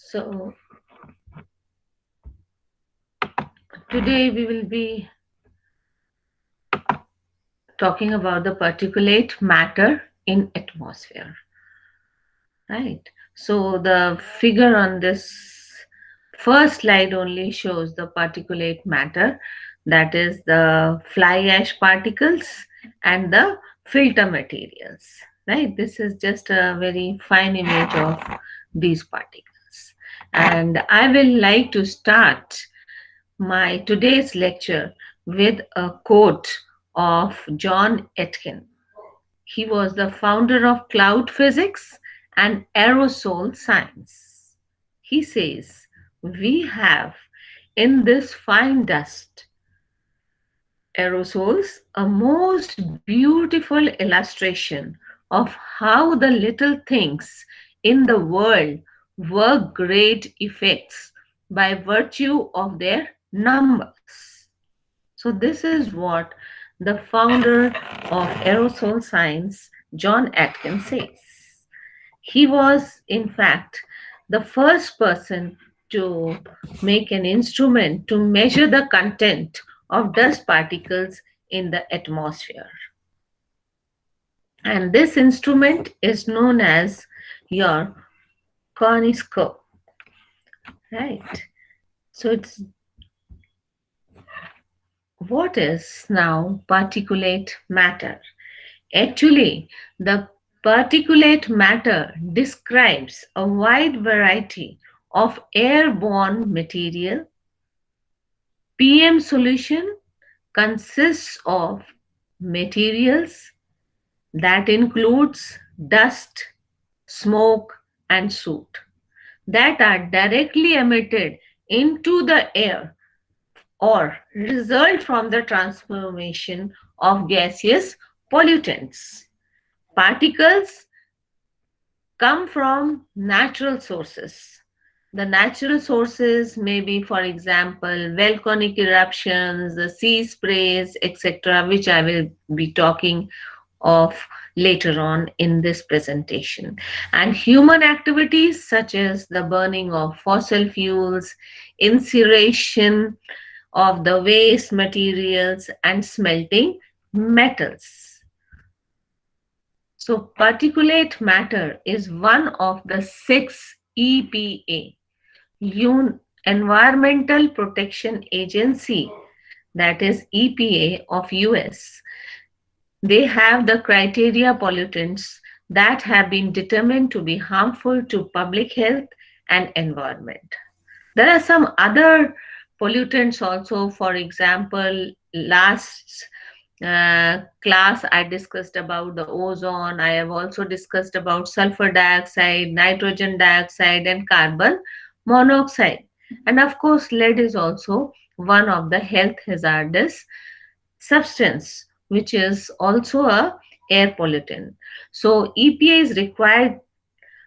So, today we will be talking about the particulate matter in atmosphere, right? So, the figure on this first slide only shows the particulate matter, that is the fly ash particles and the filter materials, right? This is just a very fine image of these particles. And I will like to start my today's lecture with a quote of John Aitken. He was the founder of cloud physics and aerosol science. He says, "We have in this fine dust aerosols a most beautiful illustration of how the little things in the world work great effects by virtue of their numbers." So, this is what the founder of aerosol science, John Atkins, says. He was, in fact, the first person to make an instrument to measure the content of dust particles in the atmosphere. And this instrument is known as your corniscope, right? So, it's what is now particulate matter? Actually, the particulate matter describes a wide variety of airborne material. PM solution consists of materials that includes dust, smoke, and soot that are directly emitted into the air or result from the transformation of gaseous pollutants. Particles come from natural sources. The natural sources may be, for example, volcanic eruptions, the sea sprays, etc., which I will be talking of later on in this presentation. And human activities such as the burning of fossil fuels, incineration of the waste materials, and smelting metals. So, particulate matter is one of the six EPA, Environmental Protection Agency, that is EPA of US. They have the criteria pollutants that have been determined to be harmful to public health and environment. There are some other pollutants also. For example, last class I discussed about the ozone. I have also discussed about sulfur dioxide, nitrogen dioxide, and carbon monoxide. And of course, lead is also one of the health hazardous substance, which is also a air pollutant. So EPA is required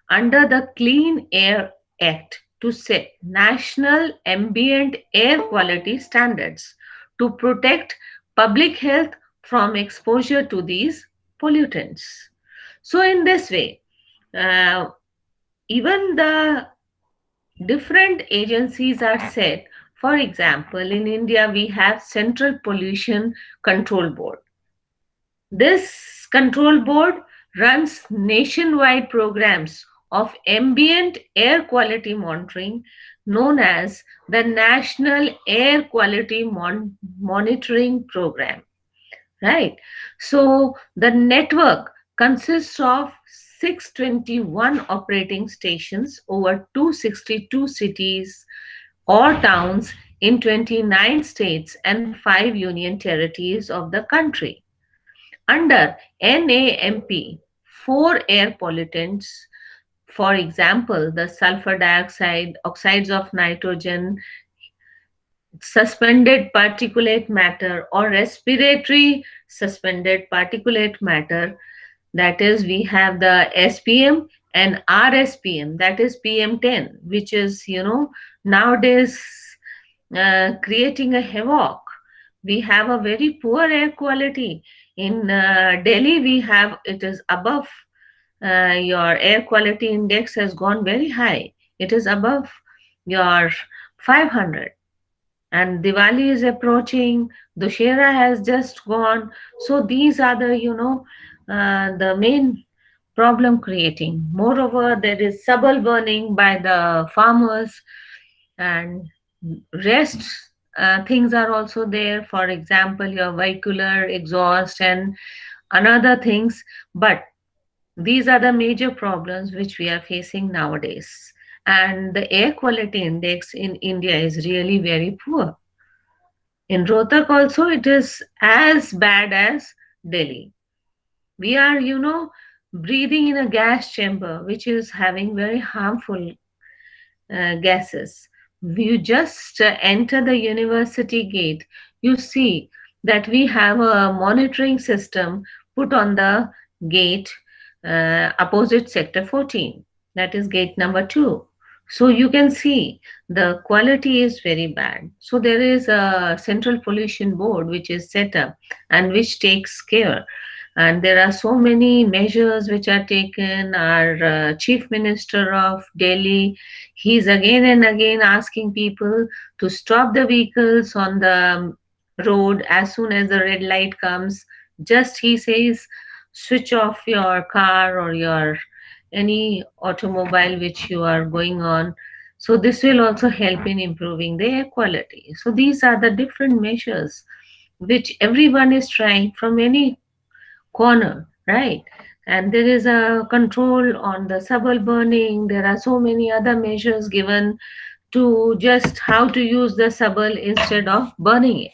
under the Clean Air Act to set national ambient air quality standards to protect public health from exposure to these pollutants. So, in this way, uh, even the different agencies are set. For example, in India, we have Central Pollution Control Board. This control board runs nationwide programs of ambient air quality monitoring known as the National Air Quality Monitoring Program, right? So the network consists of 621 operating stations over 262 cities or towns in 29 states and 5 union territories of the country. Under NAMP, four air pollutants, for example, the sulfur dioxide, oxides of nitrogen, suspended particulate matter, or respiratory suspended particulate matter, that is, we have the SPM and RSPM, that is PM10, which is, nowadays creating a havoc. We have a very poor air quality. In Delhi, we have it is above your air quality index has gone very high. It is above your 500. And Diwali is approaching, Dussehra has just gone. So these are the main problem creating. Moreover, there is stubble burning by the farmers, and rest things are also there. For example, your vehicular exhaust and another things. But these are the major problems which we are facing nowadays. And the air quality index in India is really very poor. In Rohtak also, it is as bad as Delhi. We are, breathing in a gas chamber, which is having very harmful gases. You just enter the university gate, you see that we have a monitoring system put on the gate opposite sector 14. That is gate number 2. So you can see the quality is very bad. So there is a central pollution board which is set up and which takes care, and there are so many measures which are taken. Our chief minister of Delhi, he's again and again asking people to stop the vehicles on the road as soon as the red light comes. Just he says, switch off your car or your any automobile which you are going on. So this will also help in improving the air quality. So these are the different measures which everyone is trying from any corner, right? And there is a control on the stubble burning. There are so many other measures given to just how to use the stubble instead of burning it.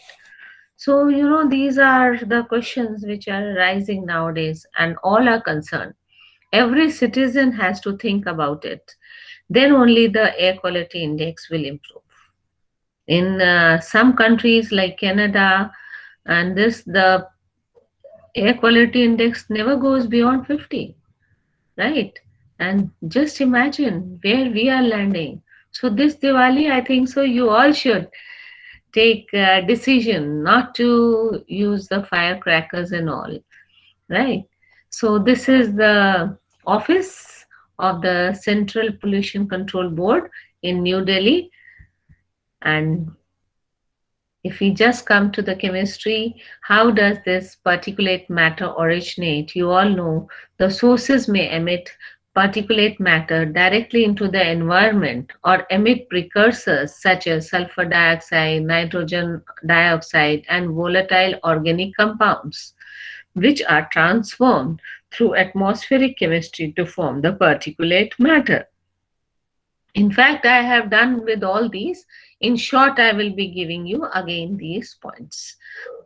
So, these are the questions which are arising nowadays, and all are concerned. Every citizen has to think about it. Then only the air quality index will improve. In some countries like Canada, and the air quality index never goes beyond 50, right? And just imagine where we are landing. So this Diwali, I think so you all should take a decision not to use the firecrackers and all, right? So this is the office of the Central Pollution Control Board in New Delhi. And if we just come to the chemistry, how does this particulate matter originate? You all know the sources may emit particulate matter directly into the environment or emit precursors such as sulfur dioxide, nitrogen dioxide, and volatile organic compounds, which are transformed through atmospheric chemistry to form the particulate matter. In fact, I have done with all these. In short, I will be giving you again these points.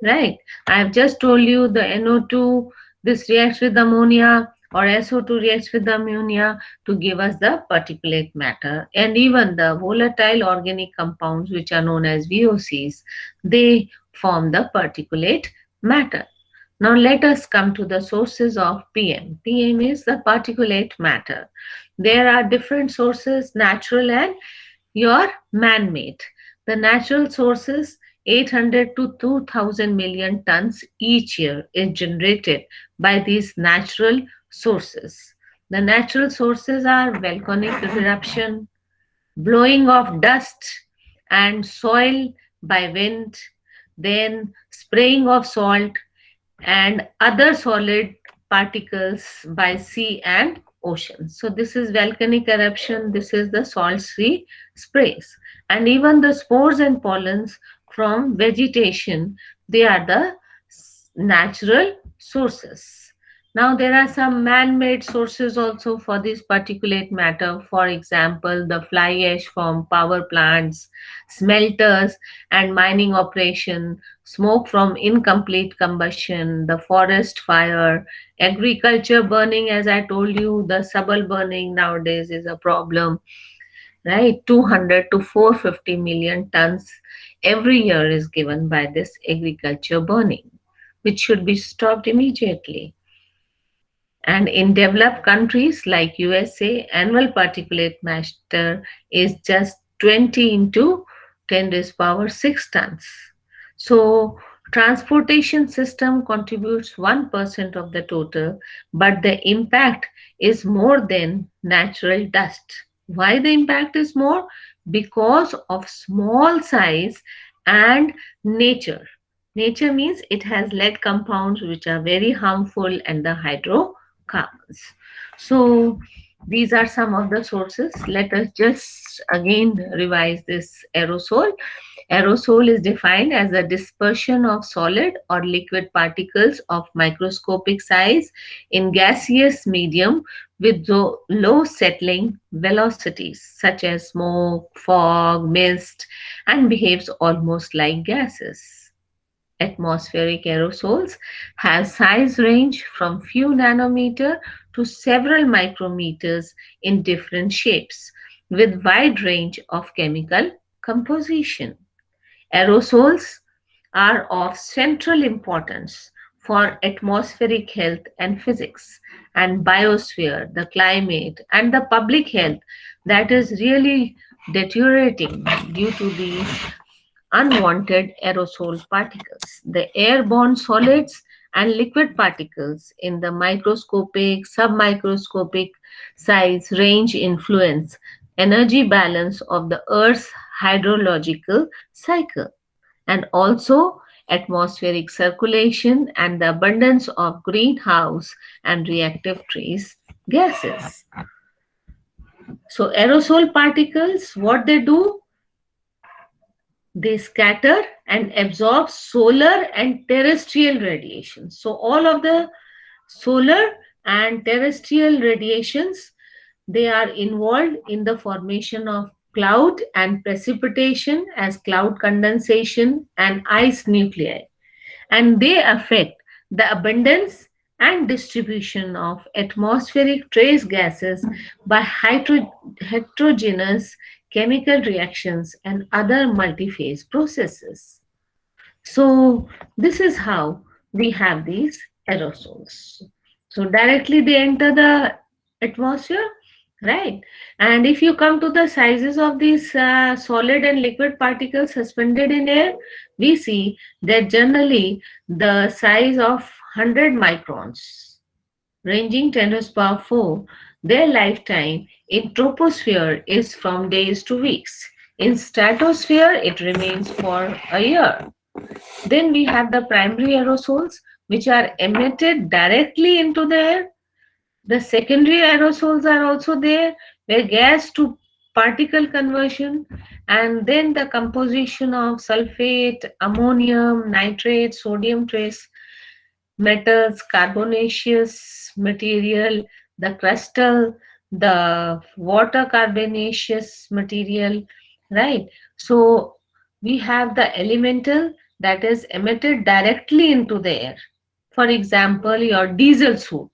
Right? I have just told you the NO2, this reacts with ammonia, or SO2 reacts with ammonia to give us the particulate matter. And even the volatile organic compounds, which are known as VOCs, they form the particulate matter. Now let us come to the sources of PM. PM is the particulate matter. There are different sources, natural and your man-made. The natural sources, 800 to 2000 million tons each year is generated by these natural sources. The natural sources are volcanic eruption, blowing of dust and soil by wind, then spraying of salt and other solid particles by sea and ocean. So this is volcanic eruption, this is the salt sea sprays. And even the spores and pollens from vegetation, they are the natural sources. Now there are some man-made sources also for this particulate matter. For example, the fly ash from power plants, smelters and mining operation, smoke from incomplete combustion, the forest fire, agriculture burning, as I told you, the stubble burning nowadays is a problem, right? 200 to 450 million tons every year is given by this agriculture burning, which should be stopped immediately. And in developed countries like USA, annual particulate matter is just 20 into 10 raised power 6 tons. So transportation system contributes 1% of the total, but the impact is more than natural dust. Why the impact is more? Because of small size and nature. Nature means it has lead compounds which are very harmful and the hydrocarbons. So these are some of the sources. Let us just again revise this aerosol. Aerosol is defined as a dispersion of solid or liquid particles of microscopic size in gaseous medium with low settling velocities, such as smoke, fog, mist, and behaves almost like gases. Atmospheric aerosols have size range from few nanometer to several micrometers in different shapes, with wide range of chemical composition. Aerosols are of central importance for atmospheric health and physics and biosphere, the climate, and the public health that is really deteriorating due to these unwanted aerosol particles. The airborne solids and liquid particles in the microscopic, submicroscopic size range influence energy balance of the Earth's hydrological cycle and also atmospheric circulation and the abundance of greenhouse and reactive trace gases. So aerosol particles, what they do, they scatter and absorb solar and terrestrial radiation. So all of the solar and terrestrial radiations, they are involved in the formation of cloud and precipitation as cloud condensation and ice nuclei, and they affect the abundance and distribution of atmospheric trace gases by heterogeneous chemical reactions and other multi-phase processes. So this is how we have these aerosols. So directly they enter the atmosphere, right? And if you come to the sizes of these solid and liquid particles suspended in air, we see that generally the size of 100 microns, ranging 10 to the power 4, their lifetime in troposphere is from days to weeks. In stratosphere, it remains for a year. Then we have the primary aerosols, which are emitted directly into the air. The secondary aerosols are also there, where gas to particle conversion, and then the composition of sulfate, ammonium, nitrate, sodium trace metals, carbonaceous material, the crustal, the water carbonaceous material, right? So we have the elemental that is emitted directly into the air. For example, your diesel suit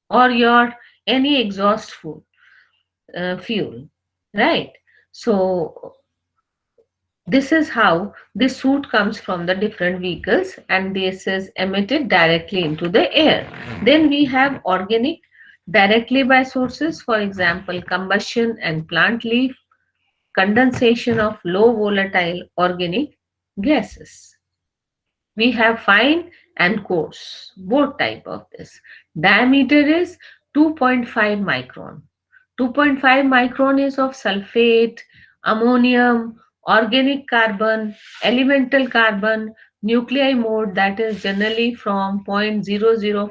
or your any exhaust fuel, right? So this is how this soot comes from the different vehicles and this is emitted directly into the air. Then we have organic directly by sources, for example, combustion and plant leaf, condensation of low volatile organic gases. We have fine and coarse, both type of this. Diameter is 2.5 micron. 2.5 micron is of sulfate, ammonium, organic carbon, elemental carbon, nuclei mode that is generally from 0.005 to zero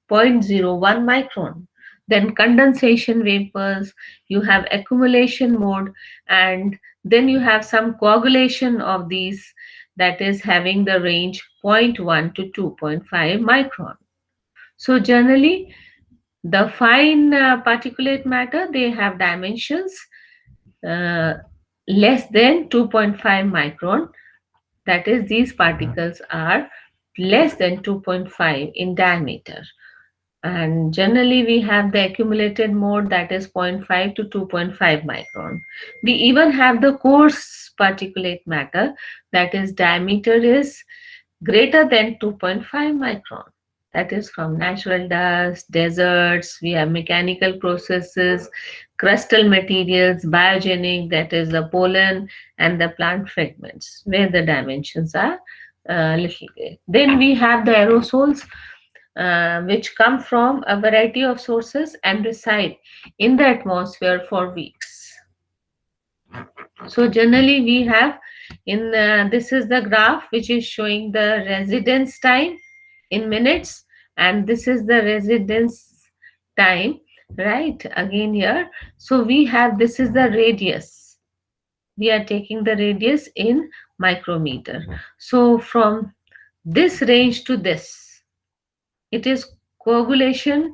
point zero 0.01 micron. Then condensation vapors, you have accumulation mode, and then you have some coagulation of these that is having the range zero point 0.1 to 2.5 micron. So generally the fine particulate matter, they have dimensions uh, less than 2.5 micron. That is, these particles are less than 2.5 in diameter. And generally, we have the accumulated mode that is zero point 0.5 to 2.5 micron. We even have the coarse particulate matter that is diameter is greater than 2.5 micron. That is from natural dust, deserts, we have mechanical processes, crustal materials, biogenic, that is the pollen, and the plant fragments, where the dimensions are little great. Then we have the aerosols which come from a variety of sources and reside in the atmosphere for weeks. So generally we have this is the graph which is showing the residence time in minutes, and this is the residence time, right, again here. So we have, this is the radius, we are taking the radius in micrometer. So from this range to this, it is coagulation,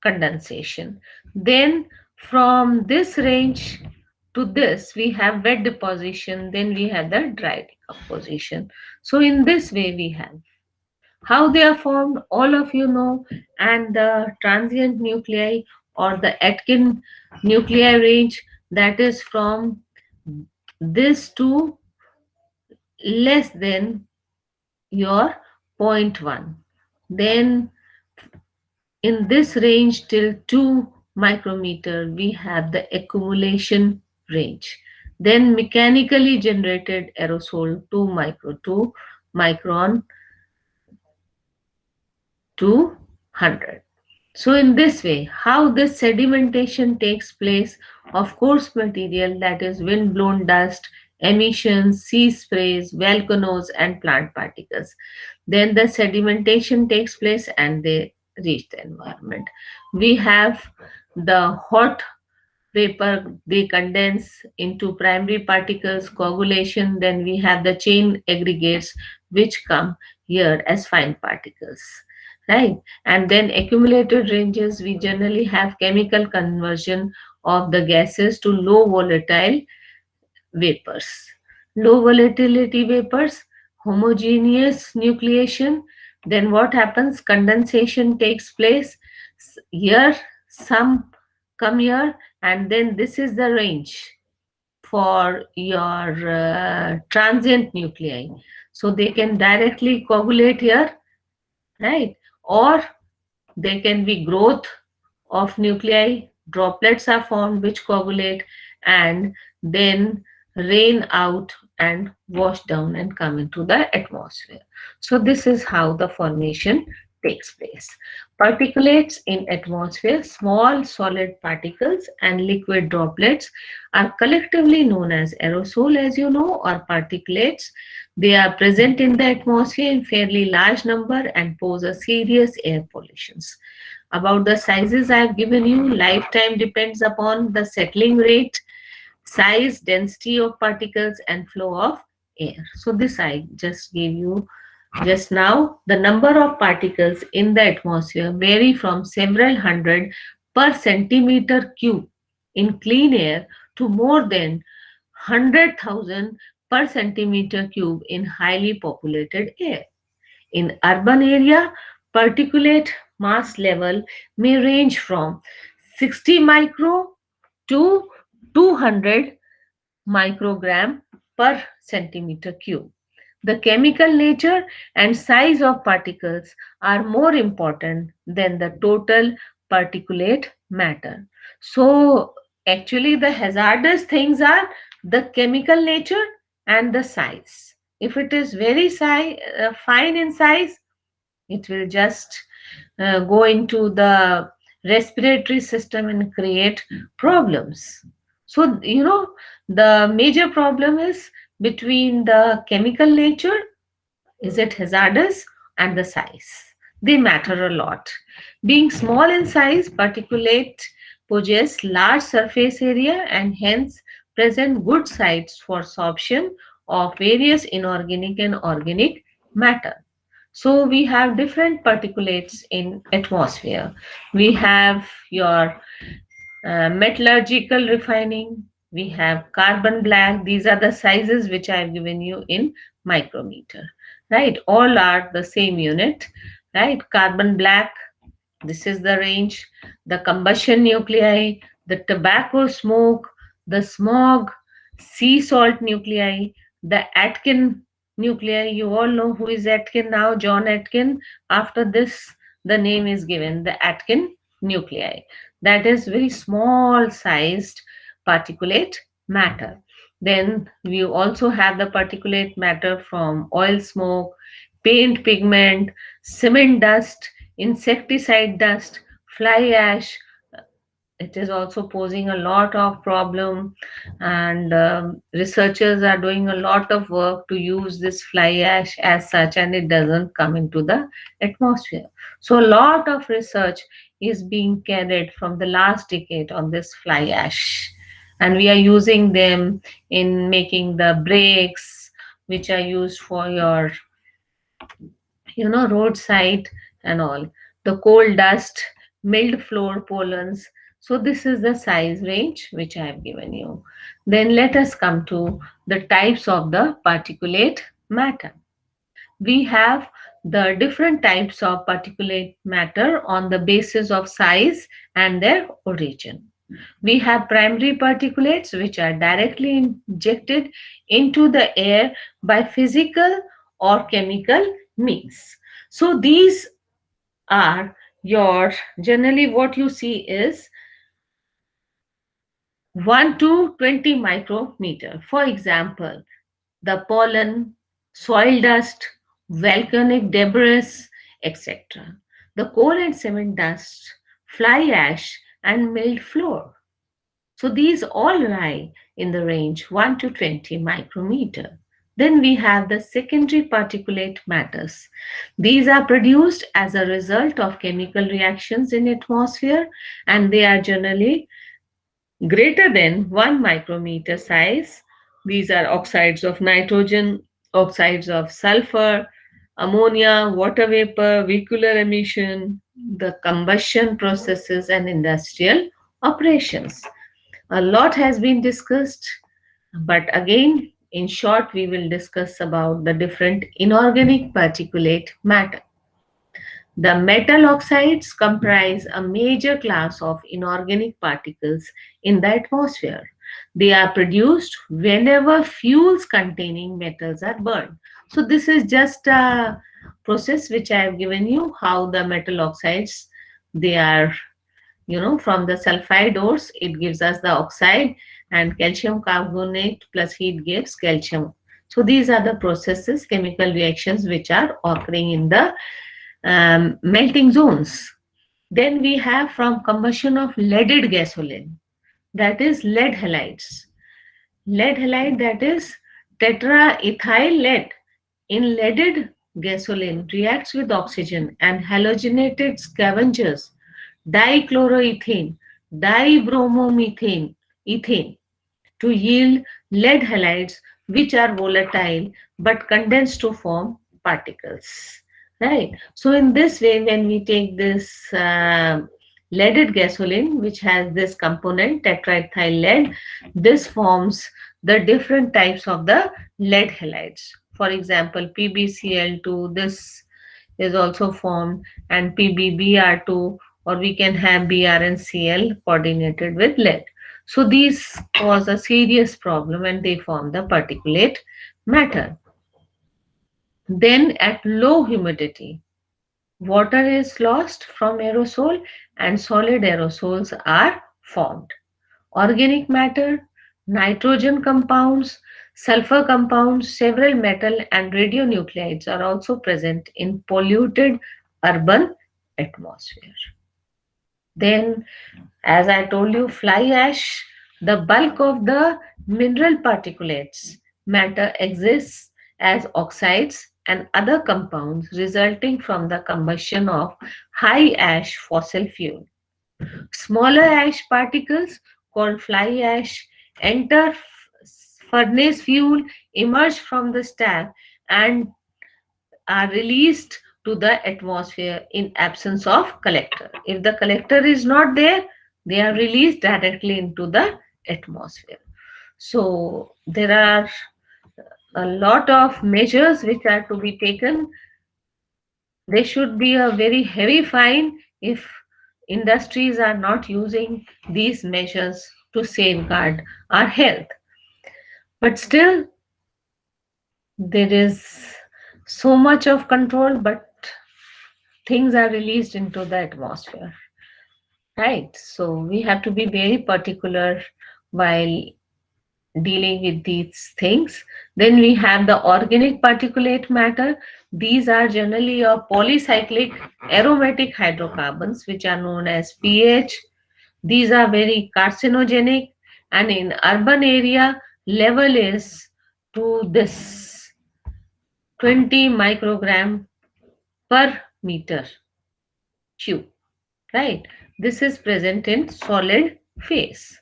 condensation. Then from this range to this, we have wet deposition, then we have the dry decomposition. So in this way we have how they are formed, all of you know, and the transient nuclei or the Atkin nuclei range, that is from this to less than your zero point 0.1. Then in this range till 2 micrometer, we have the accumulation range. Then mechanically generated aerosol 2 micron to 100. So in this way, how this sedimentation takes place of coarse material, that is wind blown dust, emissions, sea sprays, volcanoes and plant particles. Then the sedimentation takes place and they reach the environment. We have the hot vapor, they condense into primary particles, coagulation, then we have the chain aggregates which come here as fine particles, right? And then accumulated ranges, we generally have chemical conversion of the gases to low volatile vapors. Low volatility vapors, homogeneous nucleation, then what happens? Condensation takes place here, some come here, and then this is the range for your transient nuclei. So they can directly coagulate here, right? Or there can be growth of nuclei, droplets are formed which coagulate and then rain out and wash down and come into the atmosphere. So this is how the formation takes place. Particulates in atmosphere, small solid particles and liquid droplets are collectively known as aerosol, as you know, or particulates. They are present in the atmosphere in fairly large number and pose a serious air pollution. About the sizes I have given you, lifetime depends upon the settling rate, size, density of particles and flow of air. So this I just gave you just now. The number of particles in the atmosphere vary from several hundred per centimeter cube in clean air to more than 100,000 per centimeter cube in highly populated air. In urban area, particulate mass level may range from 60 micro to 200 microgram per centimeter cube. The chemical nature and size of particles are more important than the total particulate matter. So actually the hazardous things are the chemical nature and the size. If it is very fine in size, it will just go into the respiratory system and create problems. So, you know, the major problem is between the chemical nature, is it hazardous, and the size. They matter a lot. Being small in size, particulate possess large surface area and hence present good sites for absorption of various inorganic and organic matter. So we have different particulates in atmosphere. We have your metallurgical refining, we have carbon black. These are the sizes which I have given you in micrometer, right? All are the same unit, right? Carbon black, this is the range. The combustion nuclei, the tobacco smoke, the smog, sea salt nuclei, the Atkin nuclei. You all know who is Atkin now, John Atkin. After this, the name is given, the Atkin nuclei. That is very small sized particulate matter. Then we also have the particulate matter from oil smoke, paint pigment, cement dust, insecticide dust, fly ash. It is also posing a lot of problem, and researchers are doing a lot of work to use this fly ash as such, and it doesn't come into the atmosphere. So a lot of research is being carried from the last decade on this fly ash, and we are using them in making the brakes which are used for your roadside and all. The coal dust, milled floor pollens. So this is the size range which I have given you. Then let us come to the types of the particulate matter. We have the different types of particulate matter on the basis of size and their origin. We have primary particulates which are directly injected into the air by physical or chemical means. So these are your, generally what you see is 1 to 20 micrometer. For example, the pollen, soil dust, volcanic debris, etc. The coal and cement dust, fly ash, and milled floor. So these all lie in the range 1 to 20 micrometer. Then we have the secondary particulate matters. These are produced as a result of chemical reactions in atmosphere, and they are generally greater than 1 micrometer size. These are oxides of nitrogen, oxides of sulfur, ammonia, water vapor, vehicular emission, the combustion processes, and industrial operations. A lot has been discussed, but again, in short, we will discuss about the different inorganic particulate matter. The metal oxides comprise a major class of inorganic particles in the atmosphere. They are produced whenever fuels containing metals are burned. So this is just a process which I have given you, how the metal oxides, they are, from the sulfide ores, it gives us the oxide, and calcium carbonate plus heat gives calcium. So these are the processes, chemical reactions which are occurring in the melting zones. Then we have from combustion of leaded gasoline, that is lead halides. Lead halide, that is tetraethyl lead in leaded gasoline, reacts with oxygen and halogenated scavengers, dichloroethane, dibromomethane, ethane, to yield lead halides which are volatile but condense to form particles. Right. So in this way, when we take this leaded gasoline, which has this component tetraethyl lead, this forms the different types of the lead halides. For example, PbCl2, this is also formed, and PbBr2, or we can have Br and Cl coordinated with lead. So these cause a serious problem and they form the particulate matter. Then at low humidity, water is lost from aerosol and solid aerosols are formed. Organic matter, nitrogen compounds, sulfur compounds, several metal and radionuclides are also present in polluted urban atmosphere. Then, as I told you, fly ash, the bulk of the mineral particulates matter exists as oxides and other compounds resulting from the combustion of high ash fossil fuel. Smaller ash particles called fly ash enter furnace fuel, emerge from the stack, and are released to the atmosphere in absence of collector. If the collector is not there, they are released directly into the atmosphere. So there are a lot of measures which are to be taken. There should be a very heavy fine if industries are not using these measures to safeguard our health. But still, there is so much of control, but things are released into the atmosphere, right? So we have to be very particular while dealing with these things. Then we have the organic particulate matter. These are generally a polycyclic aromatic hydrocarbons which are known as pH. These are very carcinogenic, and in urban area level is to this 20 microgram per meter cube, right? This is present in solid phase.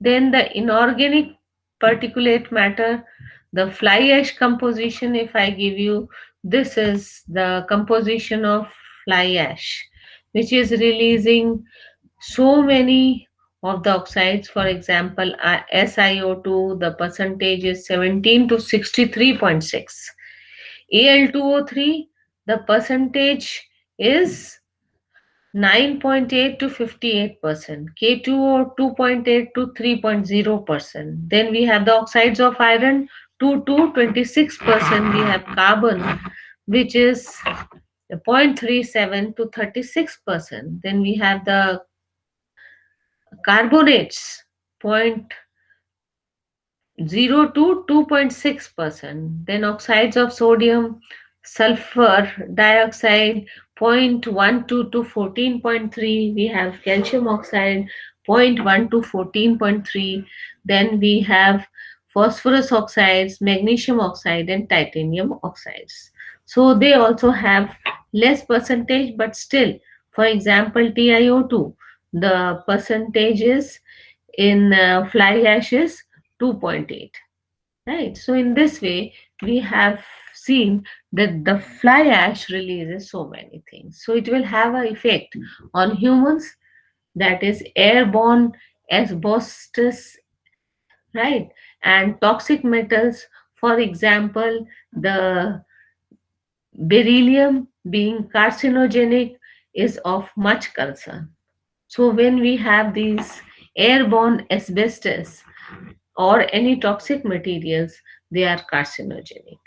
Then the inorganic particulate matter, the fly ash composition, if I give you, this is the composition of fly ash, which is releasing so many of the oxides. For example, SiO2, the percentage is 17 to 63.6. Al2O3, the percentage is 9.8 to 58%, K2O 2.8 to 3.0%. Then we have the oxides of iron 2 to 26%. We have carbon, which is 0.37 to 36%. Then we have the carbonates 0 to 2.6%. Then oxides of sodium, sulfur dioxide 0.12 to 14.3. We have calcium oxide 0.1 to 14.3. Then we have phosphorus oxides, magnesium oxide, and titanium oxides. So they also have less percentage, but still, for example, TiO2, the percentages in fly ash is 2.8, right? So in this way we have seen that the fly ash releases so many things, so it will have an effect on humans, that is airborne asbestos, right? And toxic metals, for example, the beryllium being carcinogenic is of much concern. So when we have these airborne asbestos or any toxic materials, they are carcinogenic.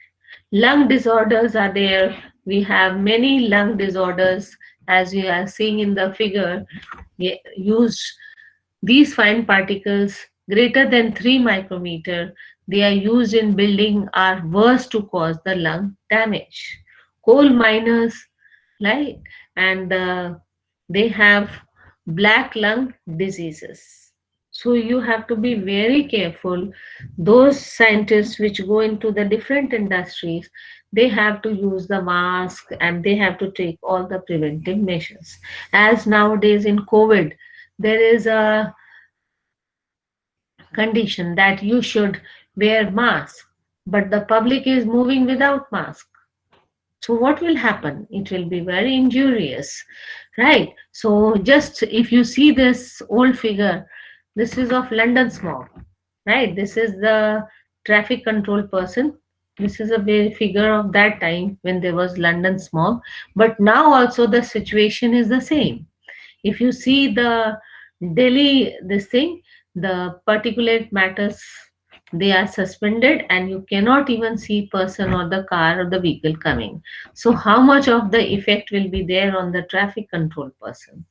Lung disorders are there. We have many lung disorders, as you are seeing in the figure. We use these fine particles greater than 3 micrometer. They are used in building are worse to cause the lung damage. Coal miners, right? And they have black lung diseases. So you have to be very careful. Those scientists which go into the different industries, they have to use the mask and they have to take all the preventive measures. As nowadays in COVID, there is a condition that you should wear mask, but the public is moving without mask. So what will happen? It will be very injurious, right? So just if you see this old figure, this is of London smog, right? This is the traffic control person. This is a very figure of that time when there was London smog. But now also the situation is the same. If you see the Delhi, this thing, the particulate matters, they are suspended and you cannot even see person or the car or the vehicle coming. So how much of the effect will be there on the traffic control person,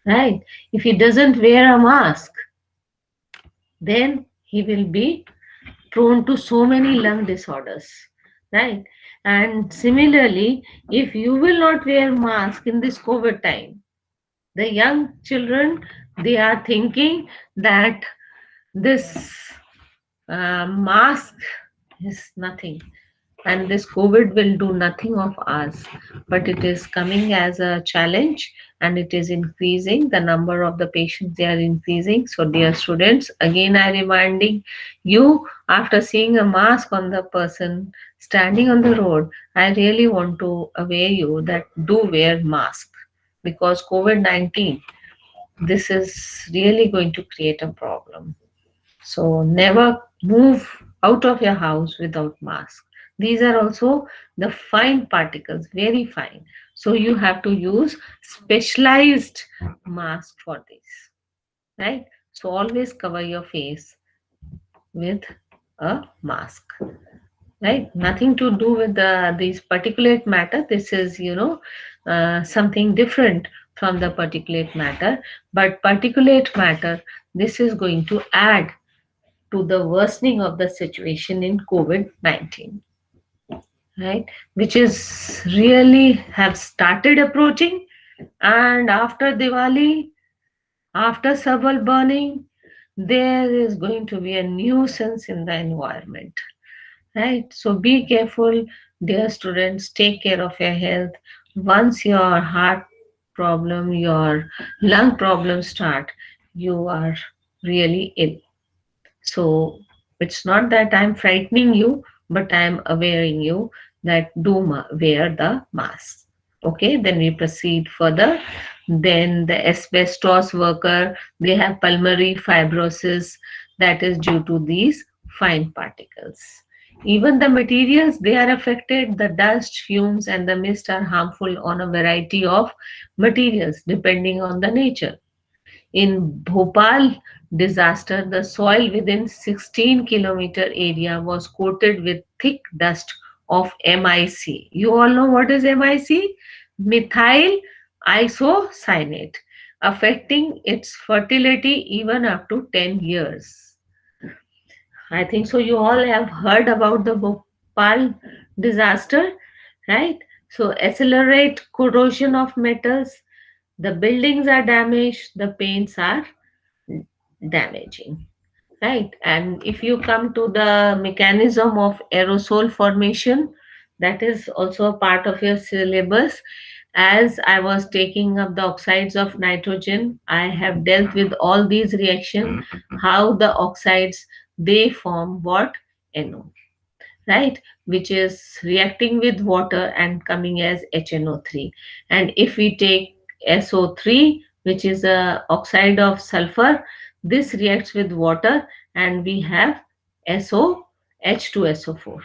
right? If he doesn't wear a mask, then he will be prone to so many lung disorders, right? And similarly, if you will not wear mask in this COVID time, the young children, they are thinking that this mask is nothing and this COVID will do nothing of us, but it is coming as a challenge and it is increasing. The number of the patients, they are increasing. So dear students, again I reminding you, after seeing a mask on the person standing on the road, I really want to aware you that do wear mask, because COVID-19, this is really going to create a problem. So never move out of your house without mask. These are also the fine particles, very fine. So you have to use specialized mask for this, right? So always cover your face with a mask, right? Nothing to do with these particulate matter. This is, something different from the particulate matter. But particulate matter, this is going to add to the worsening of the situation in COVID-19, right? Which is really have started approaching, and after Diwali, after stubble burning, there is going to be a nuisance in the environment, right? So be careful, dear students, take care of your health. Once your heart problem, your lung problem start, you are really ill. So it's not that I'm frightening you, but I'm awareing you that do wear the mask. Okay, then we proceed further. Then the asbestos worker, they have pulmonary fibrosis that is due to these fine particles. Even the materials, they are affected. The dust, fumes, and the mist are harmful on a variety of materials depending on the nature. In Bhopal disaster, the soil within 16-kilometer area was coated with thick dust of MIC. You all know what is MIC? Methyl isocyanate, affecting its fertility even up to 10 years. I think so. You all have heard about the Bhopal disaster, right? So, accelerate corrosion of metals, the buildings are damaged, the paints are damaging, right? And if you come to the mechanism of aerosol formation, that is also a part of your syllabus. As I was taking up the oxides of nitrogen, I have dealt with all these reactions, how the oxides, they form what? NO, right? Which is reacting with water and coming as HNO3. And if we take SO3, which is a oxide of sulfur, this reacts with water and we have SO H2SO4.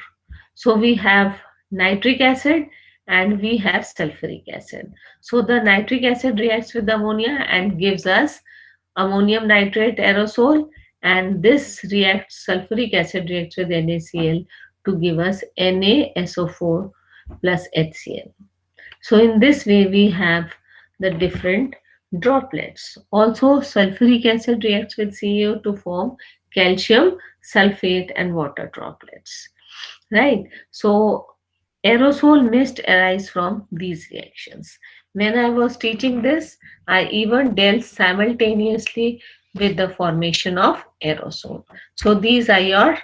So we have nitric acid and we have sulfuric acid. So the nitric acid reacts with ammonia and gives us ammonium nitrate aerosol, and this reacts, sulfuric acid reacts with NaCl to give us NaSO4 plus HCl. So in this way we have the different droplets. Also sulfuric acid reacts with CO to form calcium sulfate and water droplets, right? So aerosol mist arise from these reactions. When I was teaching this, I even dealt simultaneously with the formation of aerosol. So these are your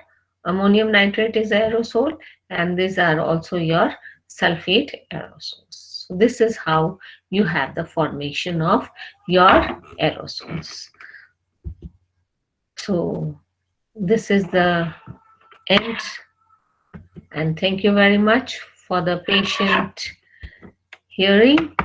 ammonium nitrate is aerosol, and these are also your sulfate aerosols. So this is how you have the formation of your aerosols. So this is the end, and thank you very much for the patient hearing.